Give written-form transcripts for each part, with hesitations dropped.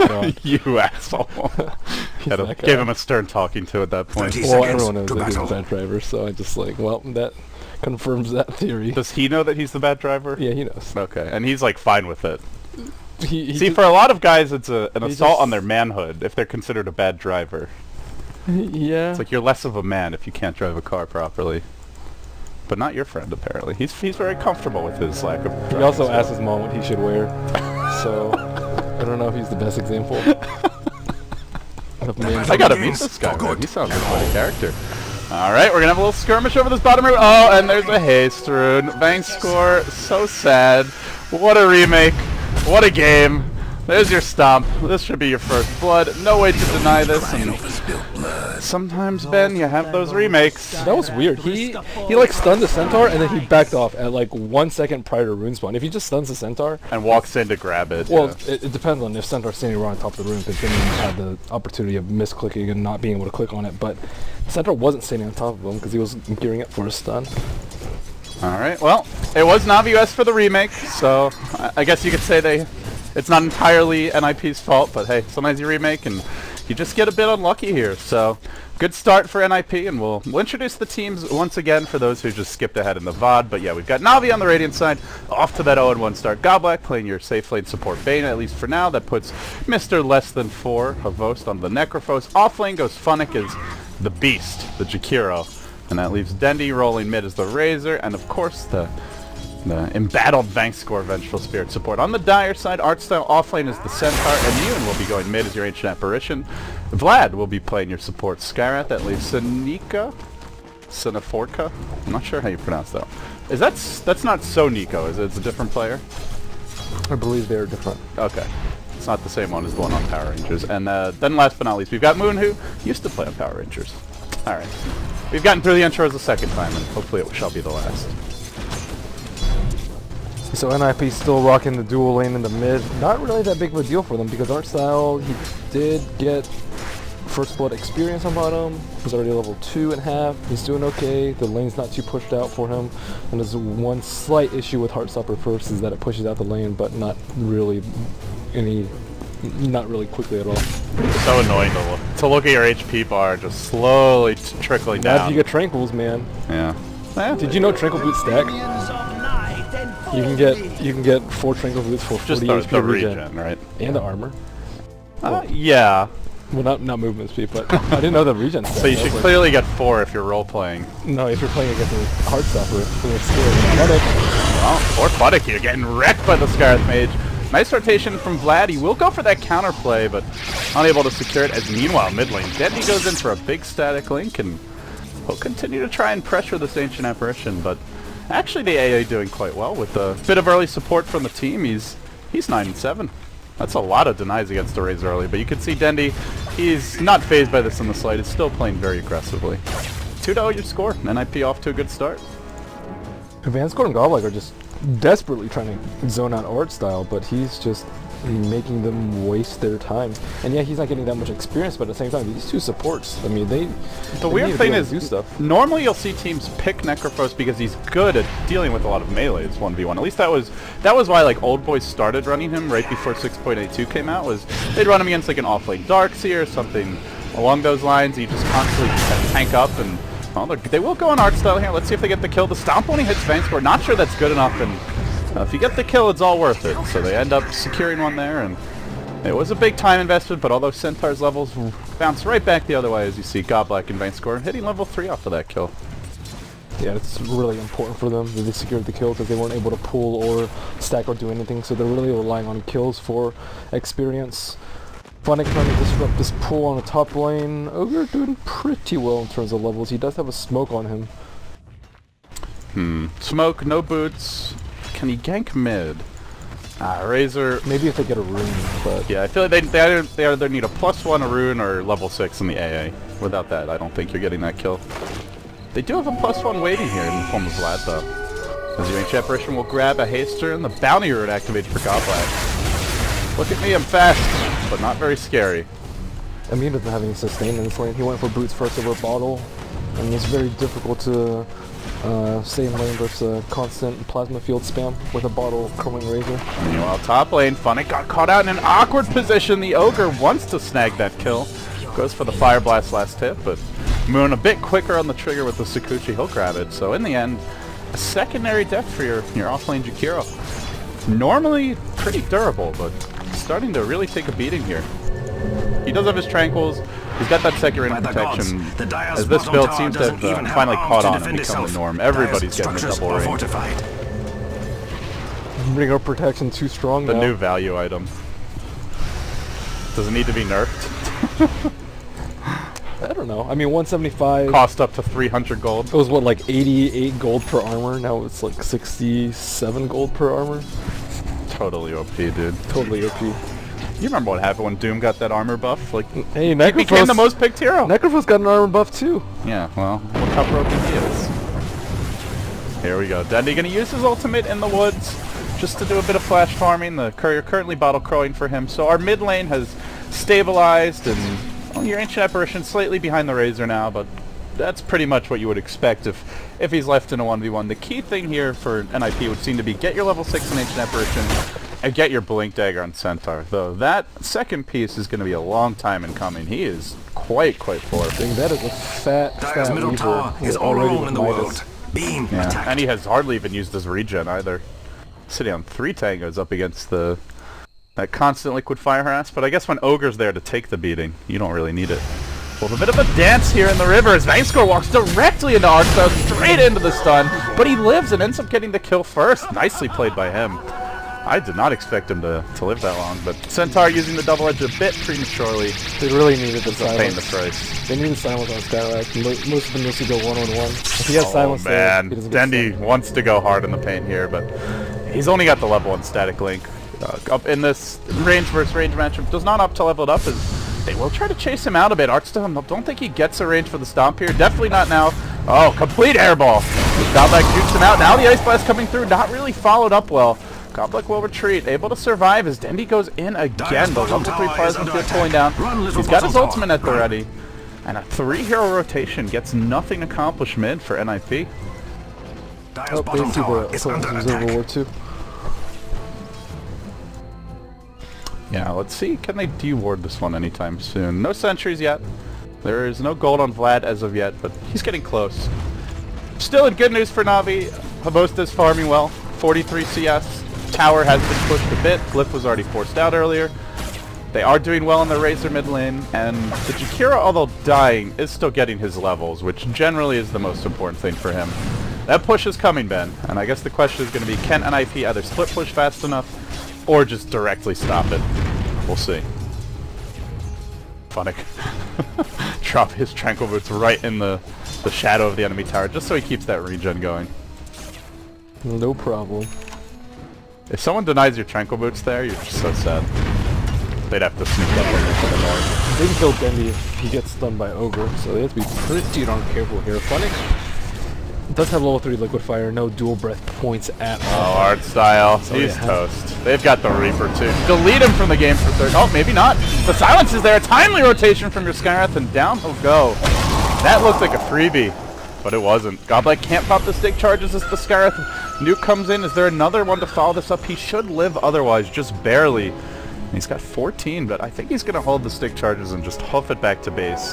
God. You asshole. Gave him a stern talking to at that point. Well, everyone knows that he's a bad driver, so I just like, well, that confirms that theory. Does he know that he's the bad driver? Yeah, he knows. Okay, and he's like fine with it. He See, for a lot of guys, it's an assault on their manhood if they're considered a bad driver. Yeah. It's like you're less of a man if you can't drive a car properly. But not your friend, apparently. He's very comfortable with his lack of driving. He also asked his mom what he should wear, so I don't know if he's the best example. I gotta meet this guy, man. He sounds like quite a character. Alright, we're gonna have a little skirmish over this bottom room. Oh, and there's a haste rune. Bank score, so sad. What a remake. What a game. There's your stomp. This should be your first blood. No way to deny this. And sometimes, Ben, you have those remakes. That was weird. He like stunned the centaur and then he backed off at like 1 second prior to rune spawn. If he just stuns the centaur and walks in to grab it. Well, yeah. it depends on if centaur's standing right on top of the rune, because then you have the opportunity of misclicking and not being able to click on it. But centaur wasn't standing on top of him because he was gearing up for a stun. Alright, well, it was Navi US for the remake, so I guess you could say it's not entirely NIP's fault, but hey, sometimes you remake and you just get a bit unlucky here. So, good start for NIP, and we'll introduce the teams once again for those who just skipped ahead in the VOD. But yeah, we've got Navi on the Radiant side, off to that 0-1 start. Godblack playing your safe lane support Bane, at least for now. That puts Mr. Less Than 4, Havost on the Necrophos. Off lane goes Funnick as the Beast, the Jakiro. And that leaves Dendy rolling mid as the Razor, and of course the embattled Vankscore Vengeful Spirit support. On the Dire side, Artstyle offlane is the Centaur, and Ewan will be going mid as your Ancient Apparition. Vlad will be playing your support Skyrath. That leaves Sinika? Sinaforka? I'm not sure how you pronounce that. That's not Nico, is it? It's a different player? I believe they're different. Okay. It's not the same one as the one on Power Rangers. And then last but not least, we've got Moon, who used to play on Power Rangers. Alright. We've gotten through the intros a second time, and hopefully it shall be the last. So NIP still rocking the dual lane in the mid. Not really that big of a deal for them, because Artstyle, he did get first blood experience on bottom. He's already level 2.5. He's doing okay. The lane's not too pushed out for him. And there's one slight issue with Heartstopper first, is that it pushes out the lane, but not really quickly at all. So annoying to look at your HP bar just slowly trickling down. Now you get Tranquils, man. Yeah. Did you know Tranquil Boots stack? You can get 4 Tranquil Boots for 40 just the regen, right? And the armor. Yeah. Well, not movement speed, but I didn't know the regen stack. So you should clearly get 4 if you're role playing. No, if you're playing against a Heartstopper, it's scary. Well, poor Buddick here getting wrecked by the Skyrath Mage. Nice rotation from Vlad. He will go for that counterplay, but unable to secure it, as meanwhile mid lane Dendy goes in for a big static link, and he'll continue to try and pressure this Ancient Apparition, but actually the AA doing quite well with a bit of early support from the team. He's 9-7. That's a lot of denies against the Razor early, but you can see Dendy, he's not phased by this in the slightest, still playing very aggressively. 2-0 your score, NIP off to a good start. Vankscore and Godlike are just desperately trying to zone out Artstyle, but he's just making them waste their time. And yeah, he's not getting that much experience, but at the same time, these two supports, I mean, the weird thing is, do stuff. Normally you'll see teams pick Necrophos because he's good at dealing with a lot of melees 1v1. At least that was why like Old Boys started running him right before 6.82 came out, was they'd run him against like an off-lane Darkseer or something along those lines. He just constantly tank up, and well, they will go on Artstyle here. Let's see if they get the kill. The stomp when he hits Vankscore, not sure that's good enough, and if you get the kill, it's all worth it. So they end up securing one there, and it was a big time investment, but although Centaur's levels bounce right back the other way, as you see Godblack and Vankscore hitting level 3 off of that kill. Yeah, it's really important for them that they secured the kill, because they weren't able to pull or stack or do anything, so they're really relying on kills for experience. Funnick trying to disrupt this pull on the top lane. Ogre doing pretty well in terms of levels. He does have a smoke on him. Smoke, no boots. Can he gank mid? Razor. Maybe if they get a rune, but yeah, I feel like they either need a +1 a rune or level 6 in the AA. Without that, I don't think you're getting that kill. They do have a +1 waiting here in the form of Vlad, though. As the Ancient Apparition will grab a haster, and the bounty rune activated for Godblack. Look at me, I'm fast, but not very scary. I mean, he doesn't have any sustain in this lane. He went for boots first over bottle, and it's very difficult to Same lane versus constant plasma field spam with a bottle curling razor. Meanwhile, top lane, Funnick got caught out in an awkward position. The Ogre wants to snag that kill. Goes for the Fire Blast last hit, but Moon a bit quicker on the trigger with the Sakuchi. He'll grab it. So in the end, a secondary death for your off-lane Jakiro. Normally pretty durable, but starting to really take a beating here. He does have his Tranquils. He's got that second range protection. As this build seems to have finally caught on and become the norm. Everybody's getting a double range. Ring of protection too strong The now. new value item. Does it need to be nerfed? I don't know. I mean, 175. Cost up to 300 gold. It was what, like 88 gold per armor? Now it's like 67 gold per armor. Totally OP, dude. Totally OP. You remember what happened when Doom got that armor buff? Like, Hey, he became the most picked hero. Necrophos got an armor buff too. Yeah, well, look how broken he is. Here we go. Dendy gonna use his ultimate in the woods just to do a bit of flash farming. The courier currently bottle crowing for him. So our mid lane has stabilized, and well, your Ancient Apparition slightly behind the Razor now, but that's pretty much what you would expect if he's left in a 1v1. The key thing here for NIP would seem to be get your level 6 in Ancient Apparition and get your Blink Dagger on Centaur. Though that second piece is going to be a long time in coming. He is quite powerful. That is a fat middle tower is all alone in the world. Beam attack. And he has hardly even used his regen either. Sitting on 3 tangos up against that constant liquid fire harass, but I guess when Ogre's there to take the beating, you don't really need it. Well, a bit of a dance here in the river as Vangscore walks directly into Arcstyle, straight into the stun, but he lives and ends up getting the kill first. Nicely played by him. I did not expect him to live that long, but Centaur using the double edge a bit prematurely. They really needed the silence. Paying the price. They needed silence on Skywrack. Most of them used to go one-on-one. If he has silence man. there, he doesn't get Dendy wants to go hard in the paint here, but he's only got the level 1 static link. Up in this range versus range matchup, does not up to level it up, as they will try to chase him out a bit. Archstone, don't think he gets a range for the stomp here. Definitely not now. Oh, complete airball. Godlike shoots him out. Now the Ice Blast coming through, not really followed up well. Godlike will retreat, able to survive as Dendy goes in again. The level 3 plasma field pulling down. He's got his ultimate at the ready. And a 3-hero rotation gets nothing accomplished mid for NIP. Oh, they see the Observer 2. Yeah, let's see. Can they deward this one anytime soon? No sentries yet. There is no gold on Vlad as of yet, but he's getting close. Still in good news for Navi. Havosta is farming well. 43 CS. Tower has been pushed a bit. Glyph was already forced out earlier. They are doing well in the Razor mid lane, and the Jakiro, although dying, is still getting his levels, which generally is the most important thing for him. That push is coming, Ben, and I guess the question is going to be, can NIP either split push fast enough or just directly stop it? We'll see. Funnick. Drop his Tranquil Boots right in the shadow of the enemy tower, just so he keeps that regen going. No problem. If someone denies your Tranquil Boots there, you're just so sad. They'd have to sneak up on you to the north. They can kill Dendy if he gets stunned by Ogre, so they have to be pretty darn careful here. Funnick does have level 3 liquid fire, no dual breath points at all. Oh, art style. So He's toast. They've got the Reaper too. Delete him from the game for third. Oh, maybe not. The silence is there. A timely rotation from your Skywrath, and down he'll go. That looked like a freebie, but it wasn't. Godlike can't pop the stick charges as the Skywrath nuke comes in. Is there another one to follow this up? He should live otherwise, just barely. He's got 14, but I think he's going to hold the stick charges and just hoof it back to base.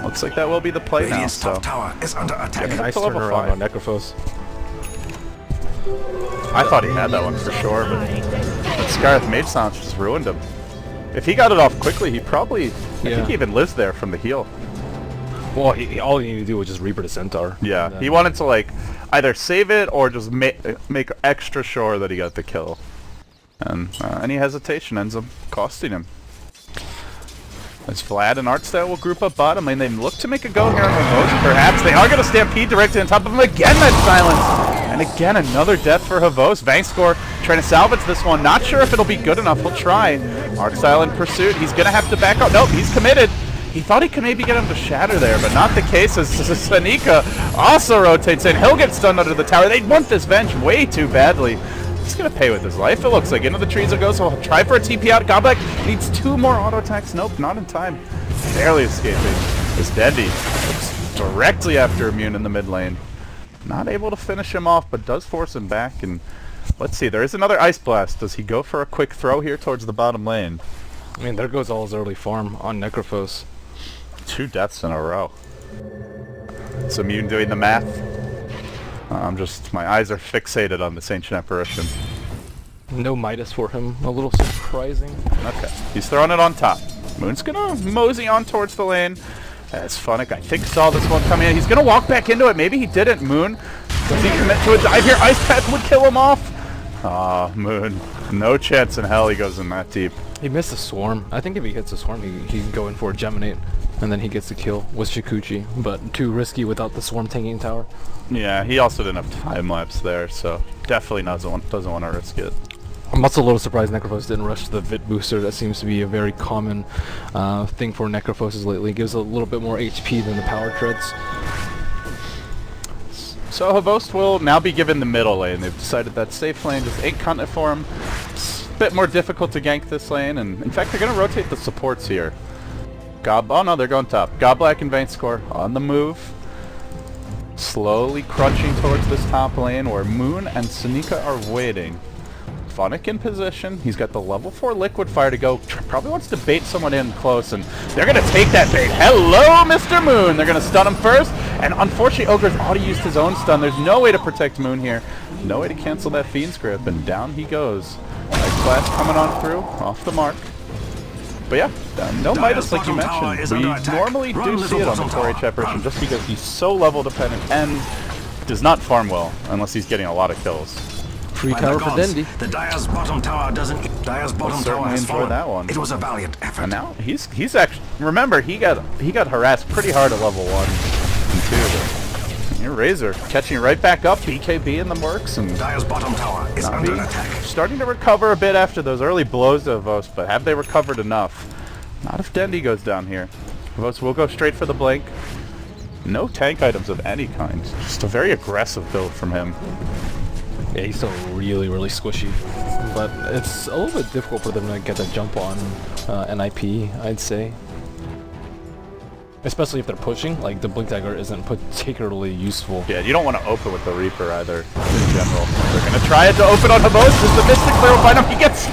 Looks like that will be the play now. So tower is under attack. Nice turnaround on Necrophos. I thought he had that one for sure, but Skywrath Mage Silence just ruined him. If he got it off quickly, he probably, I think he even lives there from the heal. Well, all he needed to do was just Reaper to Centaur. Yeah, he wanted to like either save it or just make extra sure that he got the kill. And any hesitation ends up costing him. As Vlad and Artstyle will group up bottom lane, they look to make a go here on Havost. Perhaps they are going to stampede directly on top of him again. That silence, and again another death for Havost. Vangscore trying to salvage this one. Not sure if it'll be good enough. He'll try. Artstyle in pursuit. He's going to have to back up. Nope, he's committed. He thought he could maybe get him to shatter there, but not the case, as Sanika also rotates in. He'll get stunned under the tower. They want this Venge way too badly. He's going to pay with his life, it looks like. Into the trees it goes, so he'll try for a TP out. Godlike needs 2 more auto attacks. Nope, not in time. Barely escaping. As Dendy looks directly after Immune in the mid lane. Not able to finish him off, but does force him back. And let's see, there is another Ice Blast. Does he go for a quick throw here towards the bottom lane? I mean, there goes all his early farm on Necrophos. 2 deaths in a row. So Immune doing the math. My eyes are fixated on this Ancient Apparition. No Midas for him, a little surprising. Okay, he's throwing it on top. Moon's gonna mosey on towards the lane. As Funnick, I think, saw this one coming in. He's gonna walk back into it. Maybe he didn't. Moon, does he commit to a dive here? Ice Path would kill him off. Ah, Moon. No chance in hell he goes in that deep. He missed a Swarm. I think if he hits a Swarm, he can go in for a Geminate, and then he gets the kill with Shikuchi. But too risky without the Swarm tanking tower. Yeah, he also didn't have time lapse there, so definitely doesn't want to risk it. I'm also a little surprised Necrophos didn't rush the Vit booster. That seems to be a very common thing for Necrophoses lately. It gives a little bit more HP than the power treads. So Havost will now be given the middle lane. They've decided that safe lane just ain't cutting it for him. It's a bit more difficult to gank this lane, and in fact they're going to rotate the supports here. Oh no, they're going top. Goblak and Vaynescore on the move. Slowly crunching towards this top lane where Moon and Sonika are waiting. Funnick in position. He's got the level 4 Liquid Fire to go. Probably wants to bait someone in close, and they're going to take that bait. Hello, Mr. Moon! They're going to stun him first, and unfortunately Ogre's already used his own stun. There's no way to protect Moon here. No way to cancel that Fiend's Grip, and down he goes. Nice blast coming on through, off the mark. But yeah, no Midas like you mentioned. We normally do see it on the 4H Apparition just because he's so level dependent and does not farm well unless he's getting a lot of kills. Free tower for Dendi. The Dire's bottom tower doesn't. Dire's bottom tower has fallen. That one. It was a valiant effort. And now he's actually, remember, he got harassed pretty hard at level 1 and 2. Your Razor catching right back up. BKB in the works, and Dire's bottom tower is under attack. Starting to recover a bit after those early blows to Avos, but have they recovered enough? Not if Dendi goes down here. Avos will go straight for the blink. No tank items of any kind. Just a very aggressive build from him. Yeah, he's still really, really squishy. But it's a little bit difficult for them to get that jump on NIP, I'd say. Especially if they're pushing, like the Blink Dagger isn't particularly useful. Yeah, you don't want to open with the Reaper either, in general. They're going to try it to open on Havost. As the Mystic Flare will find him. He gets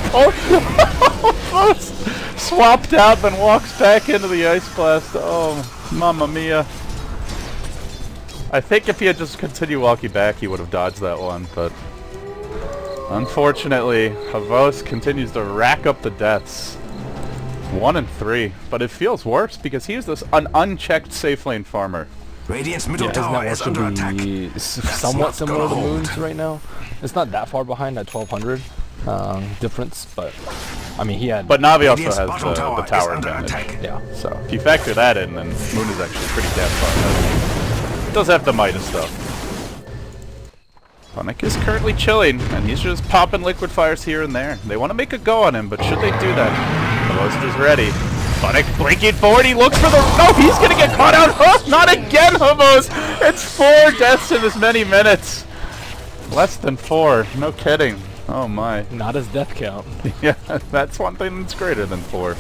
swapped out, then walks back into the Ice Blast. Oh, mamma mia. I think if he had just continued walking back, he would have dodged that one, but unfortunately, Havost continues to rack up the deaths. 1 and 3, but it feels worse because he's an unchecked safe lane farmer. Radiant's middle tower is under attack. Somewhat similar to Moon's right now. It's not that far behind at 1200 difference, but I mean he had. But Navi also has the tower advantage. Yeah. So if you factor that in, then Moon is actually pretty damn far ahead. Does have the Midas though. Funnick is currently chilling, and he's just popping Liquid Fires here and there. They want to make a go on him, but should they do that? Havost is ready. Funnick blinking forward, he looks for the... No, he's gonna get caught out! Oh, not again, Havost! It's 4 deaths in as many minutes! Less than 4, no kidding. Oh my. Not his death count. Yeah, that's one thing that's greater than 4.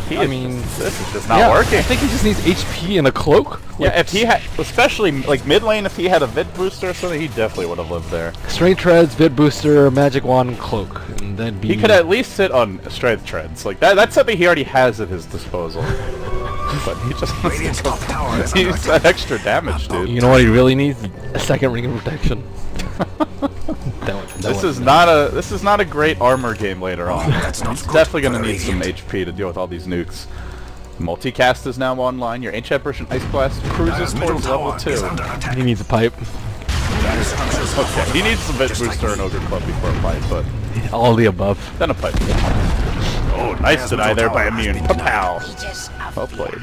I mean, this is just not working. I think he just needs HP and a cloak. Yeah, if he had, especially like mid lane, if he had a Vid booster or something, he definitely would have lived there. Strength treads, Vid booster, magic wand, cloak, and then be. He could at least sit on strength treads. Like that's something he already has at his disposal. But he just needs that extra damage, dude. You know what he really needs? A second ring of protection. This is not a great armor game later on. He's definitely going to need some HP to deal with all these nukes. Multicast is now online. Your Ancient Apparition Ice Blast cruises towards level 2. He needs a pipe. Okay, he needs some Vid booster and Ogre Club before a pipe, but all of the above. Then a pipe. Oh, nice deny there by Immune. Pow! Well played.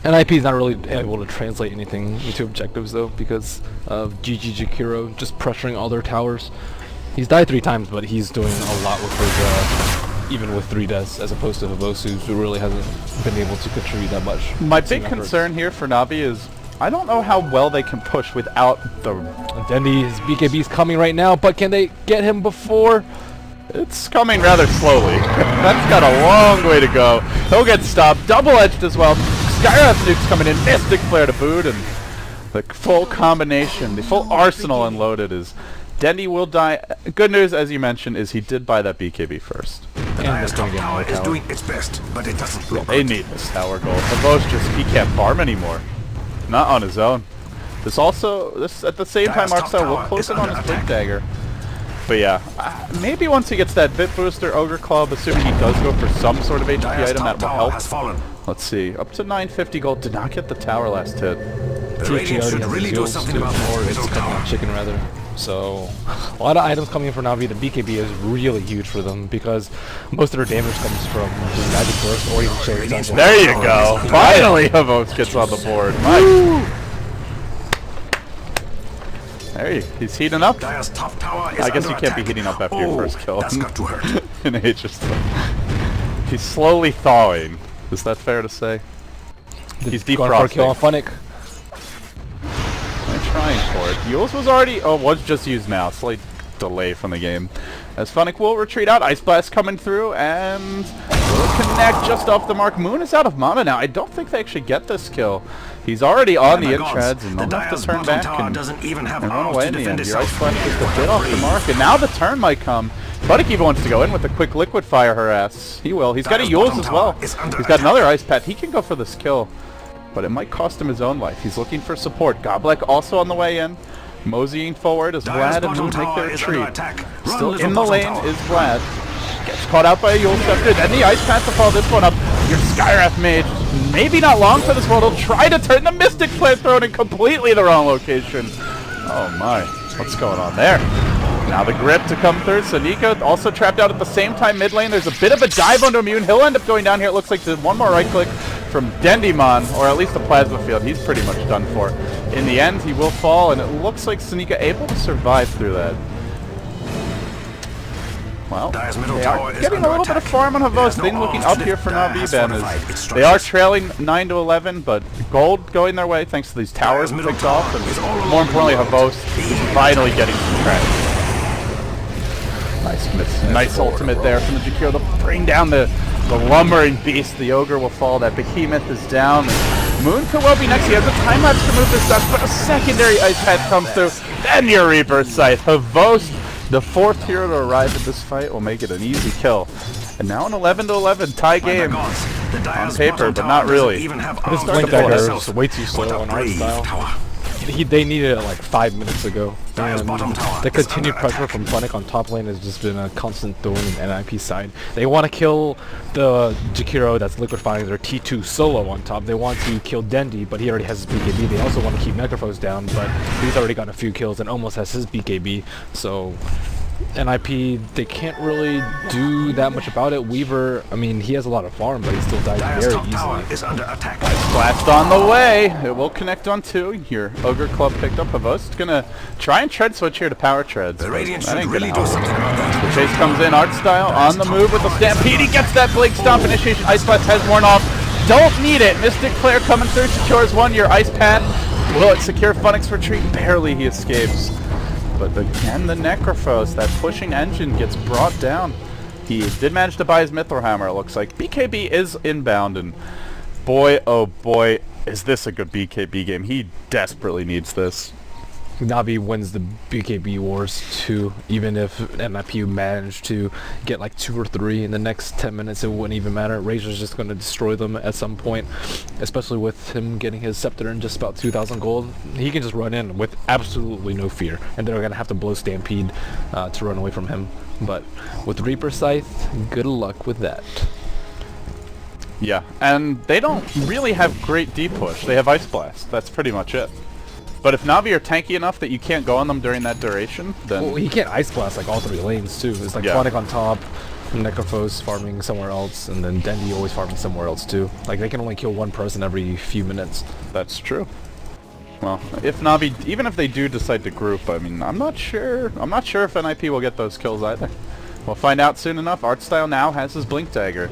NIP is not really able to translate anything into objectives though because of GG Jakiro just pressuring all their towers. He's died 3 times, but he's doing a lot with his, even with 3 deaths, as opposed to Havosu, who really hasn't been able to contribute that much. My big concern here for Navi is I don't know how well they can push without the... Dendi, his BKB is coming right now, but can they get him before? It's coming rather slowly. That's got a long way to go. He'll get stopped. Double-edged as well. Skywrath nukes coming in, Mystic Flare to boot, and the full combination, the full arsenal unloaded is Dendy will die. Good news, as you mentioned, is he did buy that BKB first. The Dire's top tower is doing its best, but it doesn't look They need this tower gold. Havos just, he can't farm anymore. Not on his own. This at the same time, Artstyle will close in on his Blink Dagger. But yeah, maybe once he gets that Bit Booster, Ogre Club, assuming he does go for some sort of HP item, that will help. Let's see, up to 950 gold, did not get the tower last hit. The Radiant should really do something about that. It's coming on chicken rather. So, a lot of items coming in for Navi. The BKB is really huge for them because most of their damage comes from just Magic Burst or even Cherry Sunshine. There you go! Finally Havos gets on the board. He's heating up. Dire's top tower is I guess you under can't be attack. heating up after your first kill. That's got to hurt. In Aegis. He's slowly thawing. Is that fair to say? He's defrosting. For a kill on Funnick. I'm trying for it. Yules was already... Oh, was just used now. Slight delay from the game. As Funnick will retreat out. Ice Blast coming through and... will connect just off the mark. Moon is out of mana now. I don't think they actually get this kill. He's already on the Intrads and they'll have to turn back and run away in the end. Your Ice Blast is a bit off the mark and now the turn might come. Funnick even wants to go in with a quick Liquid Fire harass. He will. He's got a Yules as well. He's got another Ice Pet. He can go for this kill. But it might cost him his own life. He's looking for support. Goblek also on the way in. Moseying forward as Vlad and Moon make their retreat. Still in the lane is Vlad. Gets caught out by a Yule Scepter. Then the Ice Path to follow this one up. Your Skywrath Mage, maybe not long for this world. He'll try to turn the Mystic Flare thrown in completely the wrong location. Oh my. What's going on there? Now the grip to come through. Sonika also trapped out at the same time mid lane. There's a bit of a dive onto Immune. He'll end up going down here. It looks like there's one more right click from Dendymon, or at least the Plasma Field. He's pretty much done for. In the end, he will fall, and it looks like Sonika able to survive through that. Well, they are getting a little bit of farm on Havos. Thing looking up here for Navi Ben is they are trailing 9 to 11, but gold going their way thanks to these towers picked off, and more importantly, Havos is finally getting some traction. Nice ultimate there from the Jakiro to bring down the lumbering beast. The Ogre will fall. That Behemoth is down. Moon could well be next. He has a time lapse to move this dust, but a secondary Ice Pet comes through. Then your Rebirth Scythe. Havos, the fourth hero to arrive in this fight, will make it an easy kill. And now an 11 to 11 tie game on paper, but not really. This Blink Dagger is way too slow on Artstyle. They needed it like 5 minutes ago. And the continued pressure from Funnick on top lane has just been a constant thorn in NIP's side. They want to kill the Jakiro that's liquefying their T2 solo on top. They want to kill Dendy, but he already has his BKB. They also want to keep Necrophos down, but he's already gotten a few kills and almost has his BKB. So NIP, they can't really do that much about it. Weaver, I mean, he has a lot of farm, but he still dies very easily. Is under attack. Blast on the way. It will connect on two. Your Ogre Club picked up Havos. It's gonna try and tread switch here to power treads. The Radiant should really do something about that. The chase comes in. Artstyle on the move with the Stampede. He gets that Blink Stomp initiation. Ice Blast has worn off. Don't need it. Mystic Flare coming through. Secures one. Your Ice Pad. Will it secure Funnick's retreat? Barely he escapes. But again, the Necrophos, that pushing engine gets brought down. He did manage to buy his Mithril Hammer, it looks like. BKB is inbound, and boy, oh boy, is this a good BKB game. He desperately needs this. Navi wins the BKB wars too. Even if NIP managed to get like 2 or 3 in the next 10 minutes, it wouldn't even matter. Razor's just going to destroy them at some point, especially with him getting his scepter in just about 2,000 gold. He can just run in with absolutely no fear, and they're going to have to blow Stampede to run away from him. But with Reaper Scythe, good luck with that. Yeah, and they don't really have great deep push. They have Ice Blast. That's pretty much it. But if Navi are tanky enough that you can't go on them during that duration, then... Well, he can't Ice Blast like all 3 lanes too. It's like Funnick on top, Necrophos farming somewhere else, and then Dendy always farming somewhere else too. Like they can only kill one person every few minutes. That's true. Well, if Navi, even if they do decide to group, I mean, I'm not sure if NIP will get those kills either. We'll find out soon enough. Artstyle now has his Blink Dagger.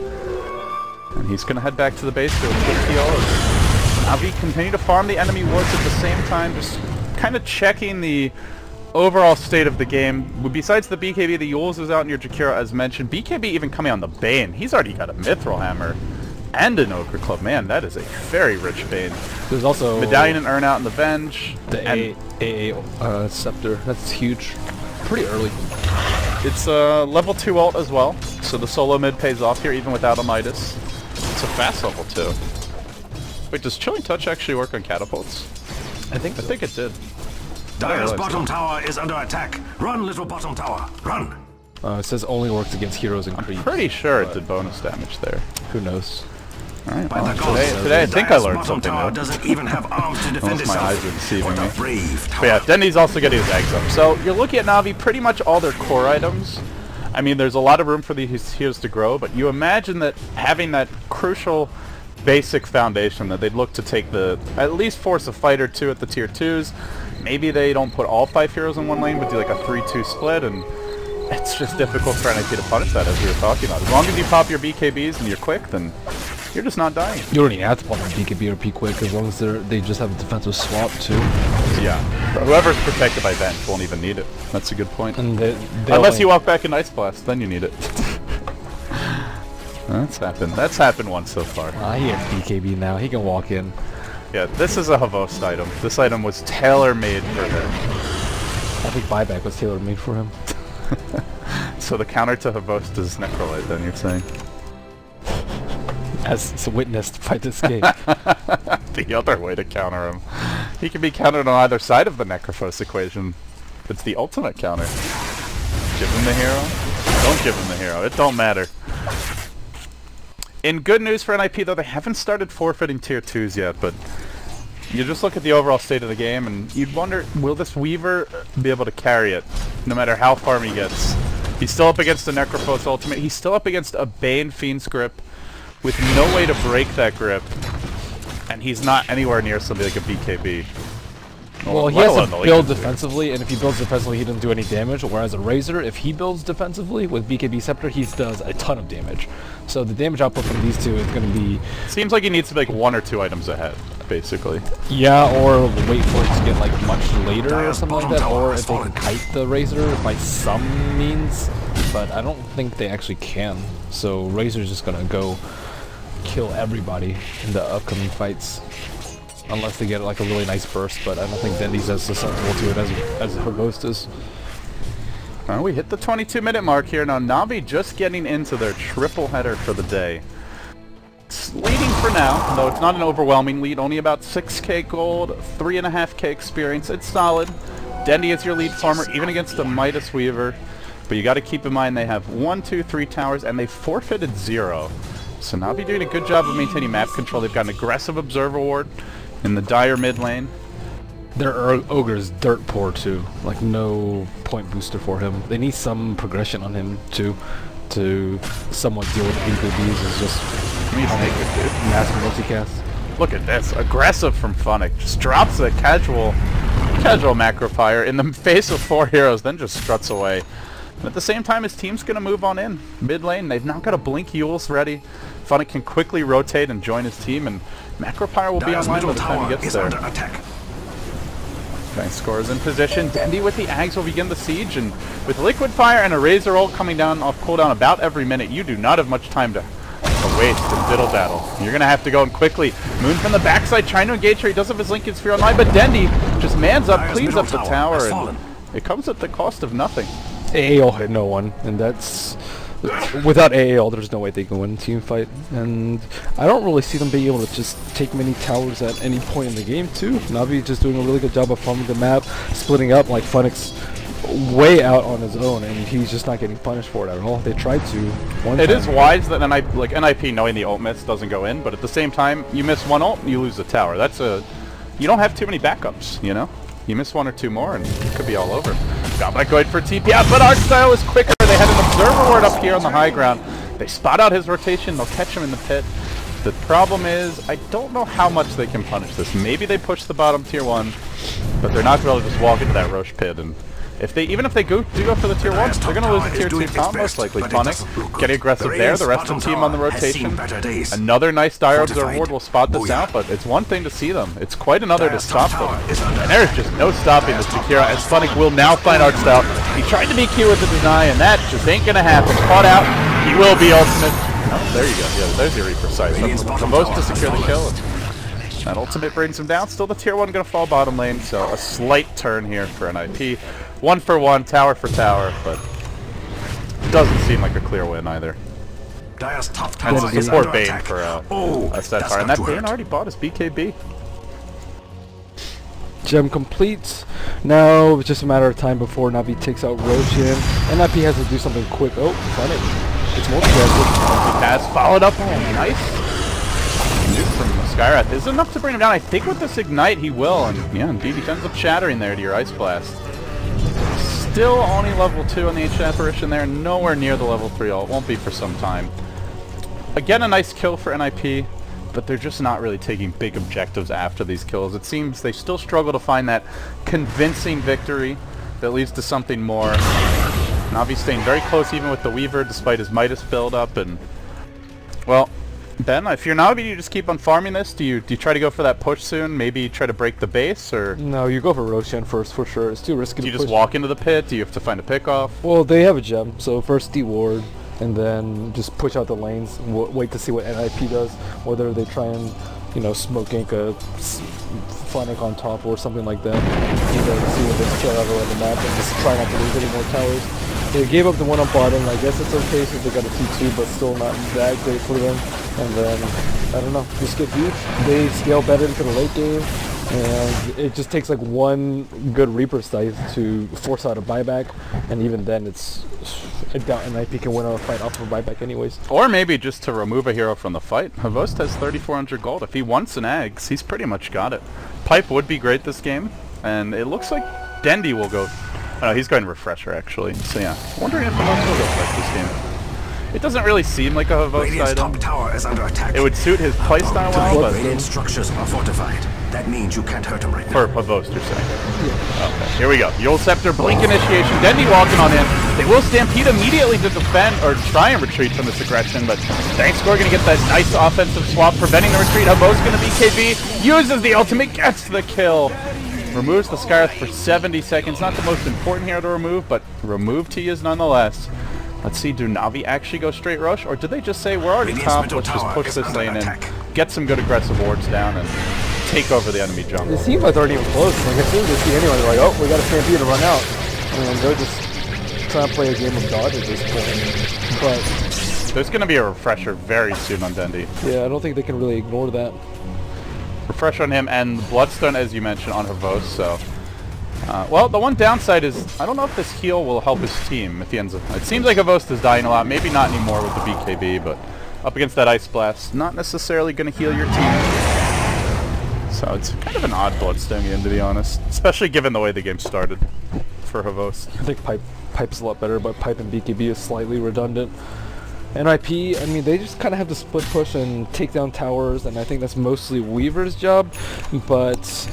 And he's going to head back to the base to a quick heal. Navi continue to farm the enemy wards at the same time, just kind of checking the overall state of the game. Besides the BKB, the Yules is out in your Jakiro as mentioned. BKB even coming on the Bane. He's already got a Mithril Hammer. and an Ogre Club. Man, that is a very rich Bane. There's also Medallion and Earn Out in the Venge. the AA Scepter. That's huge. Pretty early. It's a level 2 ult as well, so the solo mid pays off here even without a Midas. It's a fast level 2. Wait, does Chilling Touch actually work on catapults? I think it did. Dire's bottom tower is under attack. Run, little bottom tower. Run. It says only works against heroes and creeps. Pretty sure it did bonus damage there. Who knows? Alright, By well, the gods, today I think I Dire's learned bottom something tower new. doesn't even have arms to defend Unless my itself. eyes are deceiving What me. a brave tower. But yeah, Dendy's also getting his eggs up. So you're looking at Navi, pretty much all their core items. I mean, there's a lot of room for these heroes to grow, but you imagine that having that crucial basic foundation that they'd look to take at least force a fight or two at the tier 2s. Maybe they don't put all 5 heroes in one lane, but do like a 3-2 split, and it's just difficult for NIP to punish that, as we were talking about. As long as you pop your BKBs and you're quick, then you're just not dying. You don't even have to pop a BKB or P quick as long as they just have a defensive swap too. Yeah. Whoever's protected by Venge won't even need it. That's a good point. And unless you walk back in Ice Blast, then you need it. That's happened. That's happened once so far. He has BKB now. He can walk in. Yeah, this is a Havost item. This item was tailor-made for him. I think buyback was tailor-made for him. So the counter to Havost is Necrolite, then you're saying? As witnessed by this game. The other way to counter him. He can be countered on either side of the Necrophos equation. It's the ultimate counter. Give him the hero. Don't give him the hero. It don't matter. In good news for NIP, though, they haven't started forfeiting tier 2s yet, but you just look at the overall state of the game, and you'd wonder, will this Weaver be able to carry it, no matter how far he gets? He's still up against the Necrophos ultimate. He's still up against a Bane Fiend's grip, with no way to break that grip, and he's not anywhere near somebody like a BKB. Well, he has to build defensively, and if he builds defensively, he doesn't do any damage. Whereas a Razor, if he builds defensively with BKB Scepter, he does a ton of damage. So the damage output from these two is going to be... Seems like he needs to be like 1 or 2 items ahead, basically. Yeah, or wait for it to get like much later or something like that, or if they can kite the Razor by some means. But I don't think they actually can. So Razor's just going to go kill everybody in the upcoming fights. Unless they get like a really nice burst, but I don't think Dendy's as susceptible to it as Havost is. We hit the 22-minute mark here. Now Navi just getting into their triple header for the day. It's leading for now, though it's not an overwhelming lead. Only about 6k gold, 3.5k experience. It's solid. Dendy is your lead farmer, even against the Midas Weaver. But you got to keep in mind they have 1, 2, 3 towers, and they forfeited 0. So Navi doing a good job of maintaining map control. They've got an aggressive Observer Ward in the dire mid lane. Their Ogre's dirt poor too. Like no point booster for him. They need some progression on him too to somewhat deal with BKBs. Is just massive multicast. Look at this. Aggressive from Funnick. Just drops a casual macro fire in the face of 4 heroes, then just struts away. And at the same time, his team's going to move on in. Mid lane, they've now got a Blink Yules ready. Funnick can quickly rotate and join his team, and Macropyre will be online by the time he gets there. Okay, Score's in position. Dendy with the Ags will begin the siege, and with Liquid Fire and a Razor ult coming down off cooldown about every minute, you do not have much time to waste and diddle daddle. You're going to have to go in quickly. Moon from the backside trying to engage her. He does have his Lincoln Sphere online, but Dendy just mans up, cleans up the tower, and it comes at the cost of nothing. AAL hit no one, and that's... Without AAL, there's no way they can win a team fight, and I don't really see them being able to just take many towers at any point in the game too. Navi just doing a really good job of farming the map, splitting up. Like Funnick's way out on his own, and he's just not getting punished for it at all. They tried to. It is wise that NIP knowing the ult miss doesn't go in, but at the same time, you miss one ult, you lose the tower. That's you don't have too many backups, you know. You miss 1 or 2 more, and it could be all over. Godlike going for TP out, but Archstyle is quicker. They had an Observer Ward up here on the high ground. They spot out his rotation. They'll catch him in the pit. The problem is, I don't know how much they can punish this. Maybe they push the bottom tier 1, but they're not going to just walk into that Roche pit. And even if they do go for the tier 1, they're going to lose the tier 2 top most likely. Funnick getting aggressive there. The rest of the team on the rotation. Another nice Dire Observer Ward will spot this out, but it's one thing to see them. It's quite another to stop them. And there's just no stopping this Jakira, as Funnick will now find Archstyle. He tried to be Q with the deny, and that just ain't going to happen. Caught out. He will be ultimate. Oh, there you go. Yeah, there's your Reaper sight. The most to secure the kill. That ultimate brings him down. Still the tier 1 going to fall bottom lane, so a slight turn here for NIP. 1 for 1, tower for tower, but doesn't seem like a clear win either. Dire's top tower And is poor under Bane attack. for a That's Setfire, and got that to Bane hurt. already bought his BKB. Gem complete. Now it's just a matter of time before Navi takes out Roshan. And NIP has to do something quick. Oh, funny. It's multi-directed. Pass followed up. Oh, nice. Nuke from Skyrath is enough to bring him down. I think with this Ignite he will. And yeah, indeed he ends up shattering there to your Ice Blast. Still only level 2 on the Ancient Apparition there. Nowhere near the level 3 ult. Won't be for some time. Again, a nice kill for NIP. But they're just not really taking big objectives after these kills. It seems they still struggle to find that convincing victory that leads to something more. Navi staying very close even with the Weaver despite his Midas build-up. And, well, Ben, if you're Navi, do you just keep on farming this? Do you try to go for that push soon? Maybe try to break the base? Or No, you go for Roshan first for sure. It's too risky do to you push. just walk into the pit? Do you have to find a pick-off? Well, they have a gem, so first deward, and then just push out the lanes. Wait to see what NIP does, whether they try and, you know, smoke gank a Phonic on top or something like that. You know, see what they kill out around the map and just try not to lose any more towers. They gave up the one on bottom. I guess it's okay since they got a 2-2, but still not that great for them. And then, I don't know, just get huge. They scale better into the late game. And it just takes like one good Reaper scythe to force out a buyback, and even then I doubt NIP can win a fight off of a buyback anyways. Or maybe just to remove a hero from the fight. Havost has 3,400 gold. If he wants an Eggs, he's pretty much got it. Pipe would be great this game, and it looks like Dendy will go... Oh no, he's going Refresher actually, so yeah. Wondering if Havost will go fight this game. It doesn't really seem like a Havost Radiant's item. top tower is under attack. It would suit his playstyle well, but... Radiant structures are fortified. That means you can't hurt him right For now. Havost, you're saying? Yeah. Okay, here we go. Yule Scepter, Blink Initiation, Dendy walking on in. They will Stampede immediately to defend, or try and retreat from this aggression, but Thankscore going to get that nice offensive swap, preventing the retreat. Havost going to BKB, uses the ultimate, gets the kill. Removes the Skyrath for 70 seconds. Not the most important hero to remove, but removed he is nonetheless. Let's see, do Navi actually go straight rush, or did they just say, we're already top, let's just push this lane in, get some good aggressive wards down, and take over the enemy jungle? It seems like they're not even close. Like, as soon as they see anyone, they're like, oh, we got a Stampede to run out. And they're just trying to play a game of dodge at this point. But there's going to be a refresher very soon on Dendy. yeah, I don't think they can really ignore that. Refresh on him, and Bloodstone, as you mentioned, on Havost, so... well, the one downside is, I don't know if this heal will help his team if he ends up... It seems like Havost is dying a lot, maybe not anymore with the BKB, but up against that Ice Blast, not necessarily going to heal your team. So it's kind of an odd Bloodstone game, to be honest, especially given the way the game started for Havost. I think Pipe's a lot better, but Pipe and BKB is slightly redundant. NIP, I mean, they just kind of have to split push and take down towers, and I think that's mostly Weaver's job, but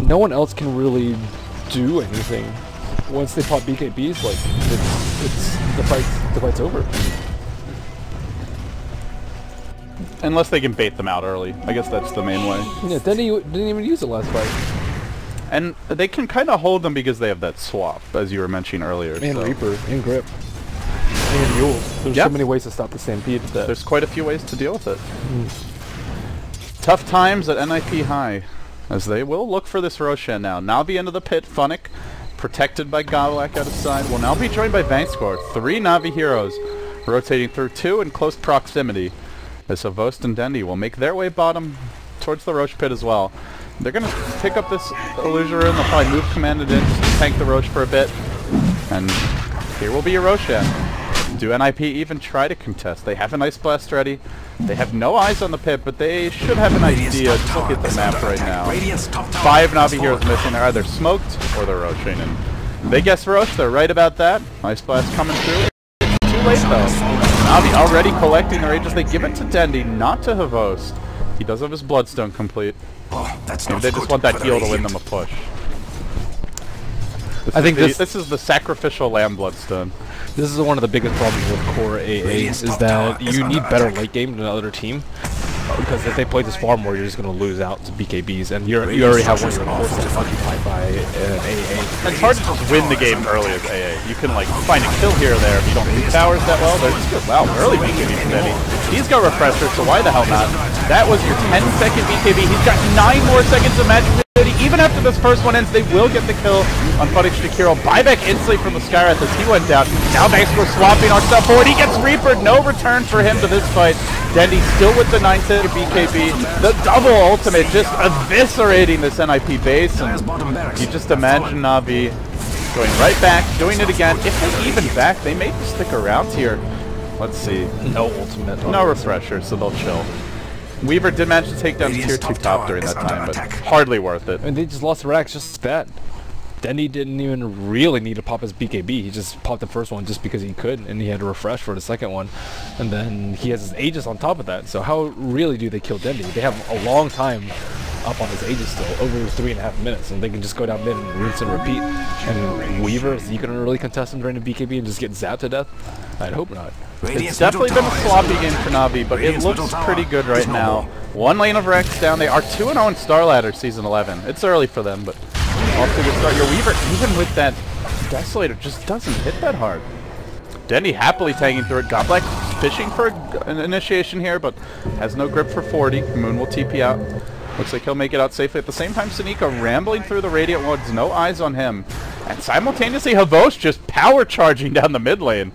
no one else can really do anything. Once they pop BKBs, like, it's the fight's over. Unless they can bait them out early. I guess that's the main way. Yeah, Denny didn't even use it last fight. And they can kind of hold them because they have that swap, as you were mentioning earlier. And so. Reaper, and Grip, and Yule. There's so many ways to stop the Stampede. There's quite a few ways to deal with it. Tough times at NIP High, as they will look for this Roshan now. Navi into the pit, Phonic, protected by Godlak out of side, will now be joined by Vangscore. 3 Navi heroes, rotating through 2 in close proximity. As Havost and Dendy will make their way bottom towards the Roche pit as well. They're going to pick up this Illusion Rune. They'll probably move Commanded in, tank the Roche for a bit. And here will be a Roshan. Do NIP even try to contest? They have an Ice Blast ready. They have no eyes on the pit, but they should have an idea. Just look at the map right now. 5 Navi heroes missing. They're either smoked or they're Roshing. And they guess Roche. They're right about that. Ice Blast coming through. It's too late though. Navi already collecting their Aegis. They give it to Dendy, not to Havost. He does have his Bloodstone complete. Oh, that's Maybe they just want that heal to win them a push. This is the sacrificial lamb Bloodstone. This is one of the biggest problems with core AA is that you need better late game than another team. because if they play this far more, you're just going to lose out to BKBs, and you already have one of your courses occupied by an AA. It's hard to just win the game early as AA. You can like find a kill here or there if you don't do towers that well. They're just good. Wow, early BKB from Navi. He's got refresher, so why the hell not? That was your 10-second BKB. He's got 9 more seconds of magic. Even after this first one ends, they will get the kill on Funny Shakiro. Buyback instantly from the Skywrath as he went down. Now Bankscore swapping on step forward. He gets Reapered. No return for him to this fight. Dendy still with the 9-second BKB. The double ultimate just eviscerating this NIP base. And you just imagine Navi going right back, doing it again. If they even back, they may stick around here. Let's see. No ultimate. No refresher, so they'll chill. Weaver did manage to take down tier 2 top during that time, but hardly worth it. And they just lost the racks just that. Dendy didn't even really need to pop his BKB. He just popped the first one just because he could, and he had to refresh for the second one. And then he has his Aegis on top of that. So how really do they kill Dendy? They have a long time up on his Aegis still, over 3.5 minutes, and they can just go down mid and rinse and repeat. And Weaver, is he going to really contest him during the BKB and just get zapped to death? I'd hope not. It's definitely been a sloppy game for Navi, but it looks pretty good right now. 1 lane of Rex down. They are 2-0 in Star Ladder Season 11. It's early for them, but off to a good start. Your Weaver, even with that Desolator, just doesn't hit that hard. Dendy happily tagging through it. Godblack fishing for an initiation here, but has no grip for 40. Moon will TP out. Looks like he'll make it out safely. At the same time, Sanika rambling through the Radiant Woods. No eyes on him. And simultaneously, Havos just power charging down the mid lane.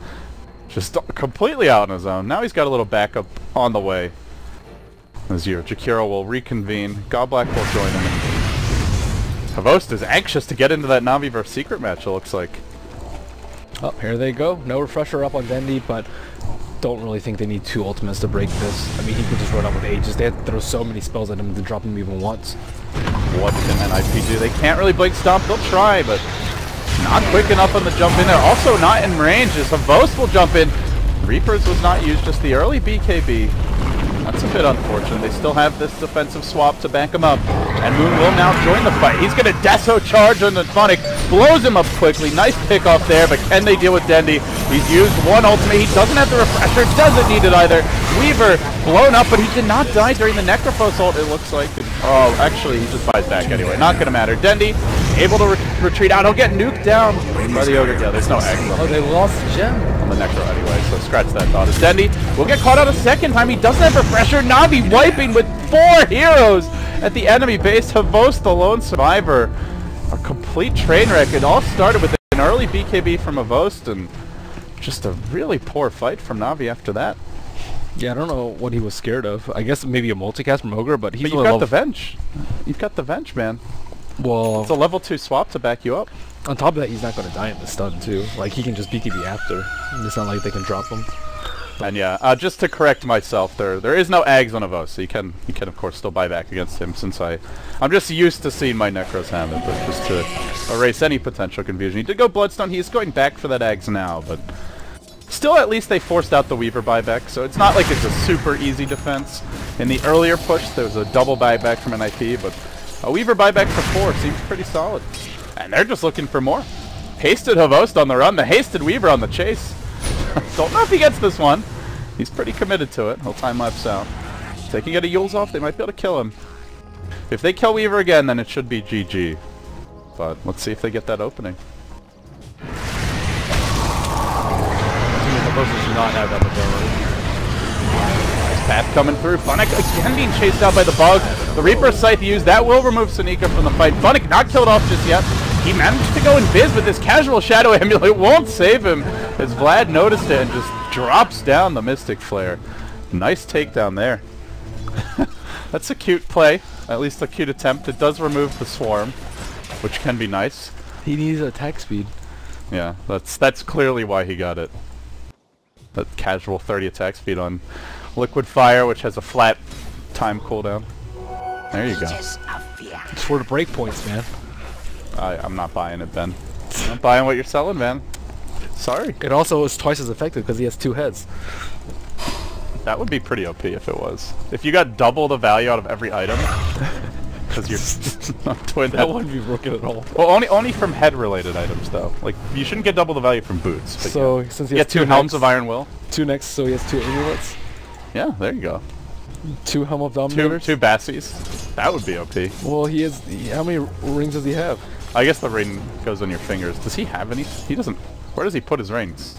Just completely out on his own. Now he's got a little backup on the way. As Jakiro will reconvene. Godblack will join him. Havost is anxious to get into that Navi vs Secret match, it looks like. Oh, here they go. No refresher up on Dendy, but don't really think they need 2 ultimates to break this. I mean, he could just run up with Aegis. They have to throw so many spells at him to drop him even once. What can NIP do? They can't really Blink Stomp. They'll try, but not quick enough on the jump in there. Also not in range as Havos will jump in. Reapers was not used, just the early BKB. That's a bit unfortunate. They still have this defensive swap to back him up. And Moon will now join the fight. He's going to Deso charge on the Phonic. Blows him up quickly. Nice pick off there, but can they deal with Dendy? He's used 1 ultimate. He doesn't have the refresher. Doesn't need it either. Weaver blown up, but he did not die during the Necrophos ult, it looks like. Oh, actually, he just buys back anyway. Not going to matter. Dendy able to retreat out. He'll get nuked down by the Ogre. Yeah, there's no X. Oh, they lost Gem on the Necro anyway, so scratch that thought. As Dendy will get caught out a second time. He doesn't have refresher. Navi wiping with 4 heroes at the enemy base. Havos, the lone survivor. A complete train wreck. It all started with an early BKB from Havos and just a really poor fight from Navi after that. Yeah, I don't know what he was scared of. I guess maybe a multicast from Ogre, but he's you've got the Venge. You've got the Venge, man. Well, it's a level 2 swap to back you up. On top of that, he's not going to die in the stun, too. Like, he can just BKB after. It's not like they can drop him. And yeah, just to correct myself, there is no Ags on Avos, so you can of course still buy back against him, since I'm just used to seeing my Necros have it, but just to erase any potential confusion. He did go Bloodstone. He is going back for that Ags now, but still at least they forced out the Weaver buyback, so it's not like it's a super easy defense. In the earlier push, there was a double buyback from NIP, but a Weaver buyback for 4 seems pretty solid. And they're just looking for more. Hasted Havost on the run, the Hasted Weaver on the chase. Don't know if he gets this one. He's pretty committed to it. He'll time-lapse out. If they can get a Yules off, they might be able to kill him. If they kill Weaver again, then it should be GG. But let's see if they get that opening. Havost should not have that ability. Nice path coming through. Funnick again being chased out by the bug. The Reaper Scythe used. That will remove Sanika from the fight. Funnick not killed off just yet. He managed to go in Biz, but this casual Shadow Amulet won't save him as Vlad noticed it and just drops down the Mystic Flare. Nice takedown there. That's a cute play, at least a cute attempt. It does remove the Swarm, which can be nice. He needs attack speed. Yeah, that's clearly why he got it. That casual 30 attack speed on Liquid Fire, which has a flat time cooldown. There you go. It's for the breakpoints, man. I'm not buying it, Ben. I'm not buying what you're selling, man. Sorry. It also is twice as effective because he has 2 heads. That would be pretty OP if it was. If you got double the value out of every item, because you're twin. That wouldn't be broken at all. Well, only from head-related items, though. Like, you shouldn't get double the value from boots. So since he has two Helms of Iron Will, 2 next, so he has 2 amulets. Yeah, there you go. 2 Helm of Dominators? Two Bassies. That would be OP. Well, how many rings does he have? I guess the ring goes on your fingers. Does he have any? He doesn't. Where does he put his rings?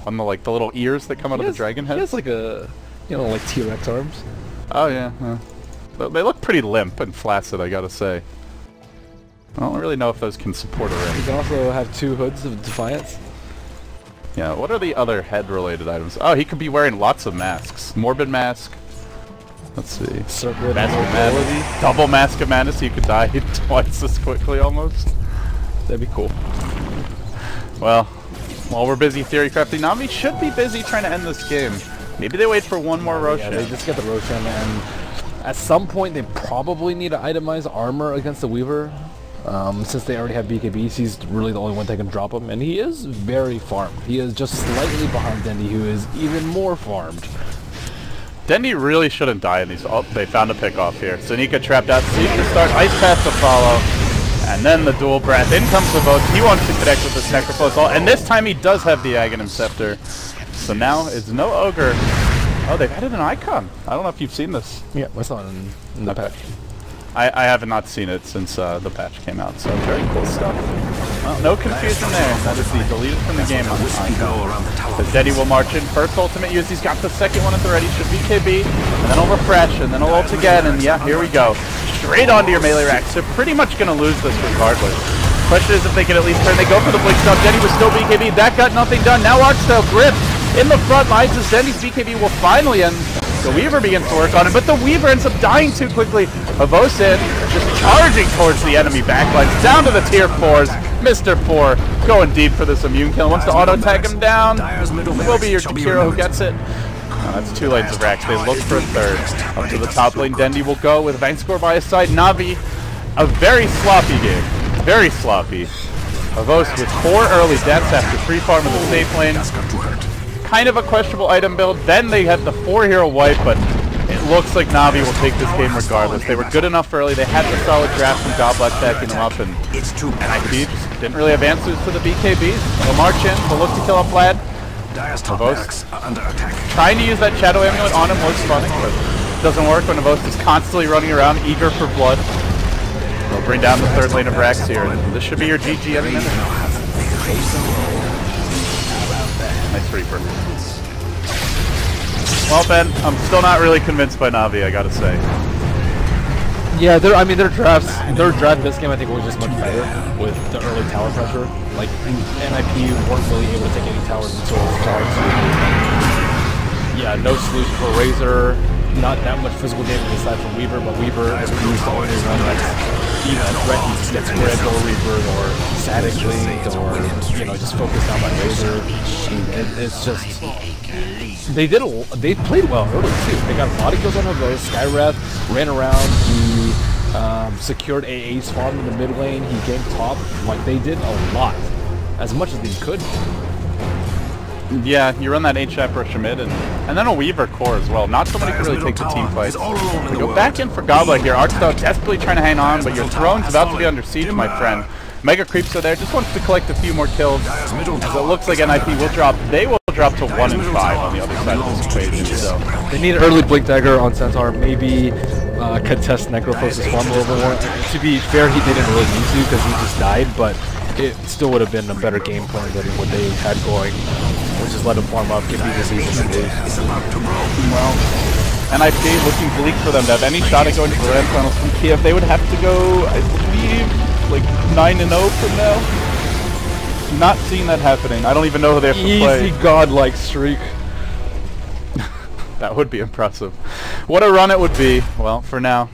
On the the little ears that come out of the dragon head? He has like a, like T-Rex arms. Oh yeah. They look pretty limp and flaccid, I gotta say. I don't really know if those can support a ring. He can also have 2 hoods of Defiance. Yeah, what are the other head-related items? Oh, he could be wearing lots of masks. Morbid Mask. Let's see. Circlet Mask of Madness. Double Mask of Madness, so you could die twice as quickly almost. That'd be cool. Well, while we're busy theory crafting, Navi should be busy trying to end this game. Maybe they wait for one more Roshan. Yeah, they just get the Roshan, and at some point they probably need to itemize armor against the Weaver. Since they already have BKBs, he's really the only one that can drop him, and he is very farmed. He is just slightly behind Dendi, who is even more farmed. Dendi really shouldn't die in these. Oh, they found a pick off here. Sanika trapped out. Sleep to start. Ice Path to follow. And then the dual breath. In comes the Vote. He wants to connect with the Necrophos. And this time he does have the Aghanim Scepter. So now it's no Ogre. Oh, they've added an icon. I don't know if you've seen this. Yeah, I saw it in the patch. I have not seen it since the patch came out, so very cool stuff. Well, no confusion there. That is the deleted from the game on the icon. Because Dendi will march in. First ultimate use. He's got the second one at the ready. Should BKB, and then he'll refresh, and then he'll ult again, and yeah, here we go. Straight onto your melee rack. So pretty much going to lose this regardless. Question is if they can at least turn. They go for the blink stop. Dendi was still BKB. That got nothing done. Now Archstyle Grip in the front lines as Dendi's BKB will finally end. The Weaver begins to work on it, but the Weaver ends up dying too quickly. Avosin just charging towards the enemy backlines, down to the tier 4s. Mr. 4 going deep for this immune kill. Wants to auto-tag him down. It will be your Jakiro who gets it. Oh, that's 2 lanes of racks. They look for a third. Up to the top lane, Dendi will go with Vangscore by his side. Navi, a very sloppy game. Very sloppy. Avos with 4 early deaths after 3 farm in the safe lane. Kind of a questionable item build. Then they had the 4-hero wipe, but it looks like Navi will take this game regardless. They were good enough early. They had the solid draft from Goblet backing them up, and NIP just didn't really have answers to the BKBs. They'll march in. They'll look to kill up Vlad. Avos trying to use that Shadow Amulet on him was funny, but it doesn't work when Avos is constantly running around eager for blood. They'll bring down the 3rd lane of Rax here, and this should be your GG every minute. Nice Reaper. Well, Ben, I'm still not really convinced by Navi, I gotta say. Yeah, their draft this game I think was just much better with the early tower pressure. Like NIP weren't really able to take any towers until start. Yeah, no solution for Razor. Not that much physical damage aside from Weaver, but Weaver is used to only run like threat. He just gets grabbed or Reaper or static linked or just focused down by Razor. It's just they played well early too. They got a lot of kills on Avos. Skywrath ran around. He secured AA's farm in the mid lane. He ganked top. Like they did a lot, as much as they could. Yeah, you run that HF rush mid, and then a Weaver core as well. Not somebody can really take the team fights. We go back in for Goblet here. Archstyle desperately trying to hang on, but your throne's about to be under siege, my friend. Mega Creeps are there, just wants to collect a few more kills. As it looks like NIP will drop. They will drop to 1 and 5 on the other side of this equation. So they need an early Blink Dagger on Centaur, maybe contest Necrophos' farm a little bit more. To be fair, he didn't really need to because he just died, but it still would have been a better game plan than what they had going. Or just let him farm up, give people season and lose. Well, NIP looking bleak for them to have any shot at going to the Grand Finals from Kiev. They would have to go, I believe, like 9-0 from now. Not seeing that happening. I don't even know who they have to play. Easy godlike streak. That would be impressive. What a run it would be. Well, for now.